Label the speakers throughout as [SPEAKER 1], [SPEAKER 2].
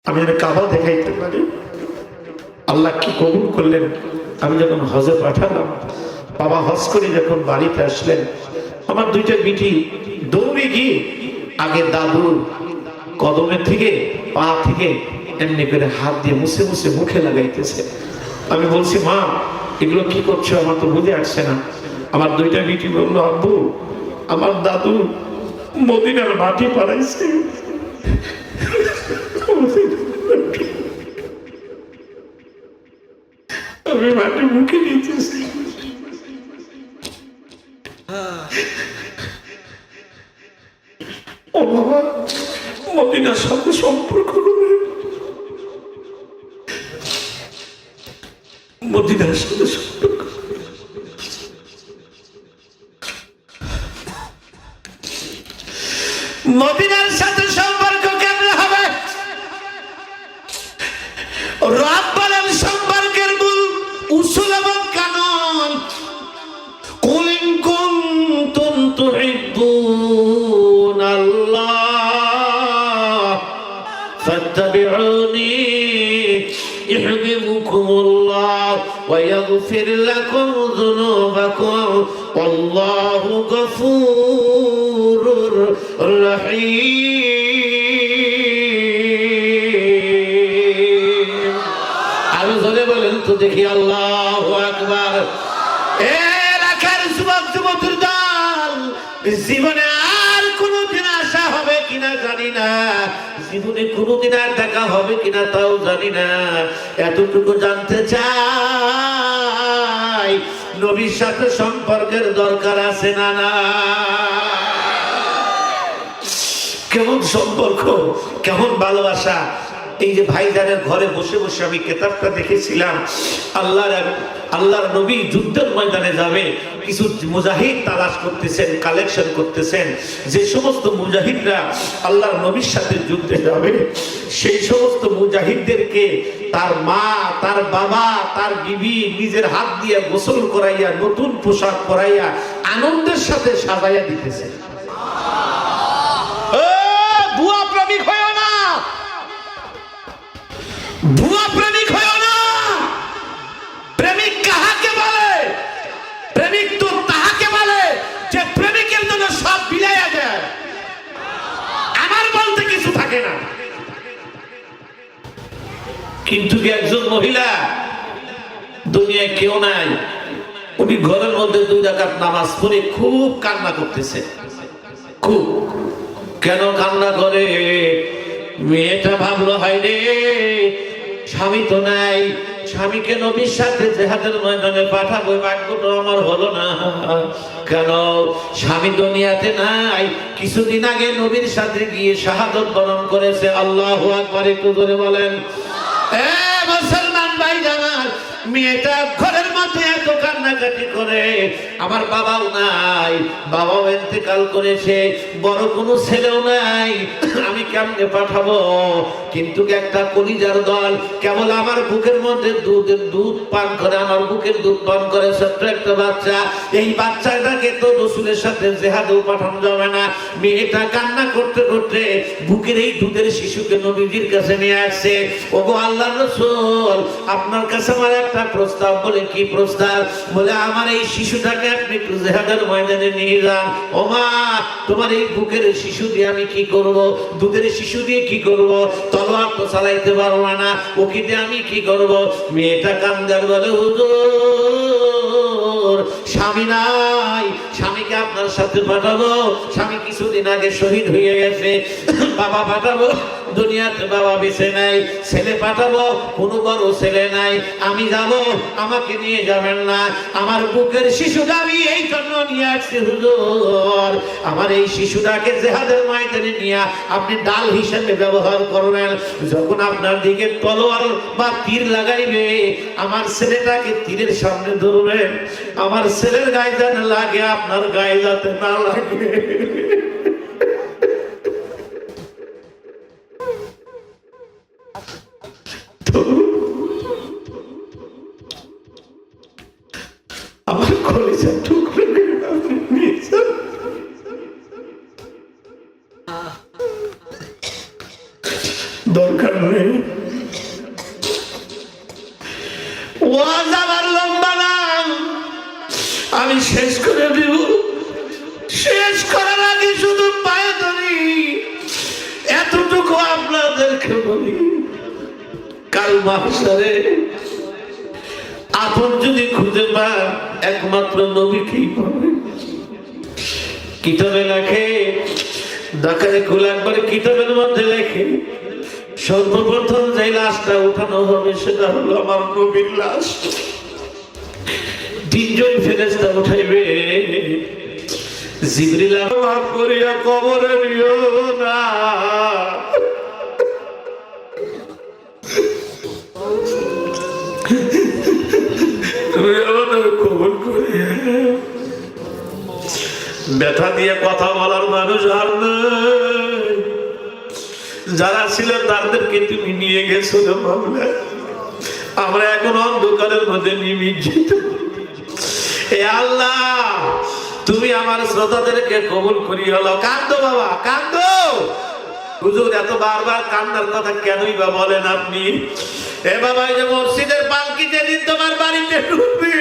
[SPEAKER 1] আমি যেন কাবা দেখাইতে পারি। আল্লাহ কি কবুল করলেন। আমি যখন হজে পাঠালাম, বাবা হজ করে যখন বাড়িতে আসলেন, আমার দুইটা বিটি দৌড়ে গিয়ে আগে দাদুর কদমের থেকে পা থেকে এমনি করে হাত দিয়ে মুছে মুছে মুখে লাগাইতেছে। আমি বলছি, মা এগুলো কি করছো, আমার তো বুঝে আসছে না। আমার দুইটা বিটি বললো, আব্বু আমার দাদু মদিনার মাটি পাড়াইছে। আমি মাটি মুখে নিতেছি। ও বাবা, মদিনার সাথে সম্পর্ক করে, মদিনার সাথে সম্পর্ক। মদিনার সাথে সম্পর্ক কেমন হবে? রব বলেন সম্পর্কের মূল উসুল এবং কানুন, কুল ইন কুনতুম তুহিব্বুনাল্লাহ ফাত্তাবিউনি ইউহিব্বুকুমুল্লাহ ওয়া ইয়াগফির লাকুম যুনুবাকুম ওয়াল্লাহু গফুরুর রহিম। আরো জোরে বলেন তো দেখি, আল্লাহু আকবার। এলাকার যুবক যুবতীর দল, জীবনে আর কোনদিন আশা হবে কিনা জানি না, জীবনে কোনদিন আর দেখা হবে কিনা তাও জানি না। এতটুকু জানতে চাই, নবীর সাথে সম্পর্কের দরকার আছে না? না, কেমন সম্পর্ক, কেমন ভালোবাসা। এই যে ভাইজানের ঘরে বসে বসে আমি কিতাবটা দেখেছিলাম, আল্লাহর নবী যুদ্ধের ময়দানে যাবে, কিছু মুজাহিদ তালাশ করতেছেন, কালেকশন করতেছেন। যে সমস্ত মুজাহিদরা আল্লাহর নবীর সাথে যুদ্ধে যাবে, সেই সমস্ত মুজাহিদদেরকে তার মা, তার বাবা, তার বিবি নিজের হাত দিয়ে গোসল করাইয়া, নতুন পোশাক পরাইয়া, আনন্দের সাথে সাজাইয়া দিতেছে। ভুয়া প্রেমিক হয়েও না, ভুয়া প্রেমিক হয়েও না। প্রেমিক কাহাকে বলে? প্রেমিক তো তাহাকে বলে যে প্রেমিকের জন্য সব বিলাইয়া যায়, আমার বলতে কিছু থাকে না। কিন্তু একজন মহিলা, দুনিয়ায় কেউ নাই, উনি ঘরের মধ্যে 2 রাকাত নামাজ পড়ে খুব কান্না করতেছে। খুব কেন কান্না করে? মেয়েটা ভাবলো, হয় রে স্বামী তো নাই, স্বামীকে নবীর সাথে জিহাদের ময়দানে পাঠাবো, ভাগ্যটা আমার হলো না। কেন? স্বামী দুনিয়াতে নাই, কিছুদিন আগে নবীর সাথে গিয়ে শাহাদত বরণ করেছে। আল্লাহু আকবার, একটু ধরে বলেন। মুসলমান ভাই জানার, মেয়েটা ঘরের মধ্যে এত কান্নাকাটি করে, আমার বাবাও নাই, বাবাও ইন্তেকাল করেছে, বড় কোনো ছেলেও নাই, আমি কেমনে পাঠাবো? কিন্তু একটা কলিজার দল কেবল আমার বুকের মধ্যে দুধ পান করে, আমার বুকের দুধ পান করে ছোট্ট একটা বাচ্চা। এই বাচ্চাটাকে তো রাসূলের সাথে জিহাদেও পাঠানো যাবে না। মেয়েটা কান্না করতে করতে বুকের এই দুধের শিশুকে নবীজির কাছে নিয়ে আসছে। ওগো আল্লাহর রাসূল, আপনার কাছে আমার একটা প্রস্তাব। বলে কি প্রস্তাব? বলে আমার এই শিশুটাকে আপনি একটু জিহাদের ময়দানে নিয়ে যান। ও মা, তোমার এই বুকের শিশু দিয়ে আমি কি করব? দুধের শিশু দিয়ে কি করব? তলোয়ার তো চালাইতে পারবো না, ওকে দিয়ে আমি কি করব? মেয়েটা কান্দার বলে, হুজুর স্বামী নাই, স্বামীকে আপনার সাথে পাঠাবো। স্বামী কিছুদিন আগে শহীদ হয়ে গেছে। বাবা পাঠাবো, দুনিয়াতে বাবা বেঁচে নাই। ছেলে পাঠাবো, কোনো বড় ছেলে নাই। আমি যাব, আমাকে নিয়ে যাবেন না। আমার বুকের শিশুটা আমি এই জন্য নিয়ে আসছি হুজুর, আমার এই শিশুটাকে জিহাদের ময়দানে নিয়ে আপনি ডাল হিসেবে ব্যবহার করবেন। যখন আপনার দিকে তলোয়ার বা তীর লাগাইবে, আমার ছেলেটাকে তীরের সামনে ধরবেন। আমার ছেলের গায়ে যেন লাগে, আপনার গায়ে যাতে না লাগে। আমার কলেজের টুকরো দরকার নেই। ওয়াজ আমার লম্বা না, আমি শেষ করে দিব। শেষ করার আগে শুধু পায়ে ধরি, এতটুকু আপনাদেরকে বলি, কাল মাহশারে আপন যদি খুঁজে পান একমাত্র নবীকেই পাবেন। কিতাবে লেখে, ঢাকায় খোলা একবারে কিতাবের মধ্যে লেখে, সর্বপ্রথম যে লাশটা উঠানো হবে সেটা হলো আমার নবীর লাশ। তিনজন ফেরেশতা উঠাইবে, জিবরিল মাফ করিয়া কবরে নিও না। ব্যথা দিয়ে কথা বলার মানুষ আর নাই, যারা ছিল তাদেরকে তুমি নিয়ে গেছো মামলা। আমরা এখন অন্ধকারের মধ্যে নিমজ্জিত। এ আল্লাহ, তুমি আমার শ্রোতাদেরকে কবুল করিয়া লও। কান্দো বাবা, কান্দো। হুজুর এত বারবার কান্নার কথা কেনই বা বলেন আপনি? এ বাবা, এই যে মসজিদের পালকি যেদিন তোমার বাড়িতে ঢুকবে,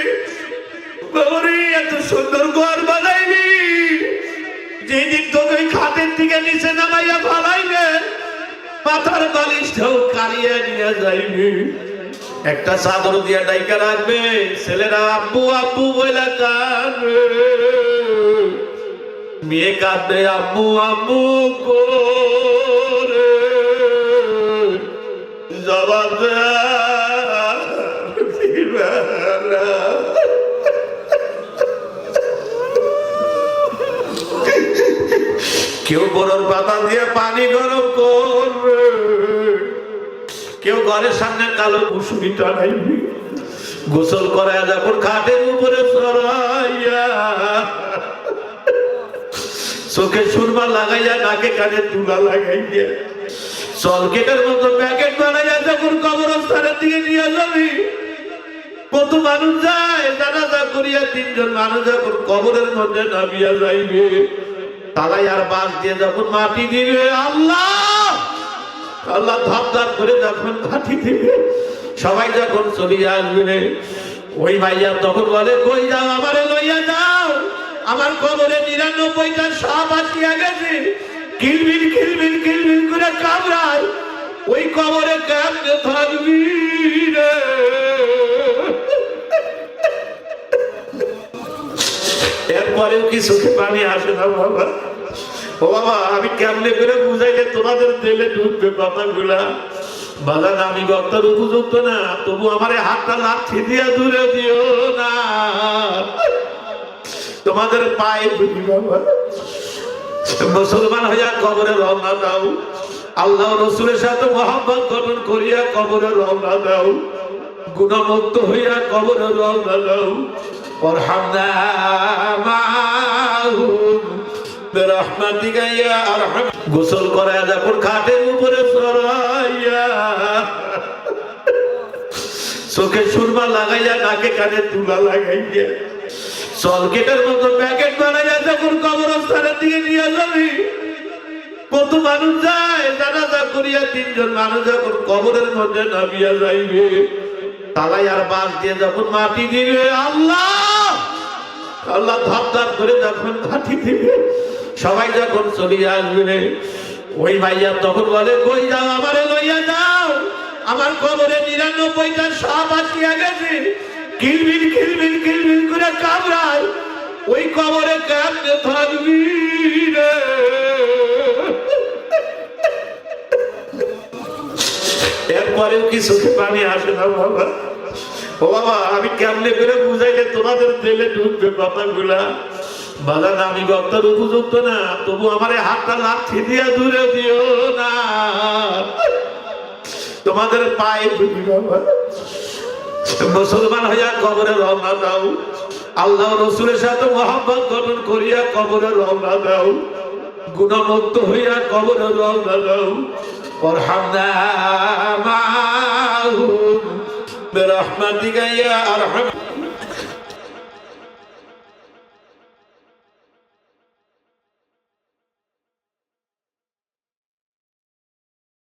[SPEAKER 1] বাবারে এত সুন্দর ঘর বানাইবি, যেদিন তোকে খাটের থেকে নিচে নামাইয়া ফালাইবে, মাথার বালিশটাও কারিয়া নিয়ে যাইবে, একটা চাদর দিয়া ডাইকা রাখবে, ছেলেরা আব্বু আব্বু বইলা কাঁদবে, মেয়ে কাঁদবে আব্বু আব্বু করে, জবাব কেউ বড়র পাতা দিয়ে পানি গরম করবে, কেউ ঘরের সামনে কালো কুসুমি টানাইবে, গোসল করায় যখন খাটের উপরে সরাইয়া চোখে সুরমা লাগাইয়া, নাকে কানে তুলা লাগাইয়া, সলকেটের মতো প্যাকেট বানাইয়া যখন কবরস্থানের দিকে নিয়ে যাবি, কত মানুষ যায় জানাজা করিয়া, তিনজন মানুষ যখন কবরের মধ্যে নামিয়া যাইবে, তারাই আর বাঁশ দিয়ে যখন মাটি দিবে, আল্লাহ আল্লাহ ধাপ ধাপ করে যখন মাটি দিবে, সবাই যখন চলিয়া আসবে, ওই ভাইয়া তখন বলে, কই যাও, আমারে লইয়া যাও, আমার কবরে ৯৯টা সাপ আসিয়া গেছে, কিলবিল কিলবিল কিলবিল করে কামড়ায়, ওই কবরে কেমনে থাকবি রে? এরপরেও কি চোখে পানি আসে না বাবা? ও বাবা, আমি কেমনে করে বুঝাইলে তোমাদের দিলে ঢুকবে কথাগুলা? বাজান, আমি বক্তার উপযুক্ত না, তবু আমার হাতটা লাথি দিয়া দূরে দিও না, তোমাদের পায়ে ধরি বাবা। মুসলমান হইয়া কবরে রওনা দাও, আল্লাহ রসুলের সাথে মহব্বত গঠন করিয়া কবরে রওনা দাও, গুণমুক্ত হইয়া কবরে রওনা দাও। ওয়ারহামনা মাহুম বিরহমাতিকা ইয়া আরহাম। গোসল করায়া যখন খাটের উপরে সরাইয়া, চোখে সুরমা লাগাইয়া, নাকে কানে তুলা লাগাইয়া, সলকেটের মতো প্যাকেট বানাইয়া যখন কবরস্থানের দিকে নিয়ে যাবি, কত মানুষ যায় জানাজা করিয়া, তিনজন মানুষ যখন কবরের মধ্যে নামিয়া যাইবে, তারাই আর বাঁশ দিয়ে যখন মাটি দিবে, আল্লাহ আল্লাহ ধাপ ধাপ করে যখন মাটি দিবে, সবাই যখন চলিয়া আসবে, ওই ভাইয়া তখন বলে, কই যাও, আমারে লইয়া যাও, আমার কবরে ৯৯টা সাপ আসিয়া গেছে, কিলবিল কিলবিল কিলবিল করে কামড়ায়, ওই কবরে কেমনে থাকবি রে? এরপরেও কি চোখে পানি আসে না বাবা? ও বাবা, আমি কেমনে করে বুঝাইলে তোমাদের দিলে ঢুকবে কথাগুলা? বাজান, আমি বক্তার উপযুক্ত না, তবু আমার হাতটা লাথি দিয়া দূরে দিও না, তোমাদের পায়ে ধরি বাবা। মুসলমান হইয়া কবরে রওনা দাও, আল্লাহ রসুলের সাথে মহব্বত গঠন করিয়া কবরে রওনা দাও, গুণমুক্ত হইয়া কবরে রওনা দাও। ওয়ারহামনা মাহুম বিরহমাতিকা ইয়া আরহাম।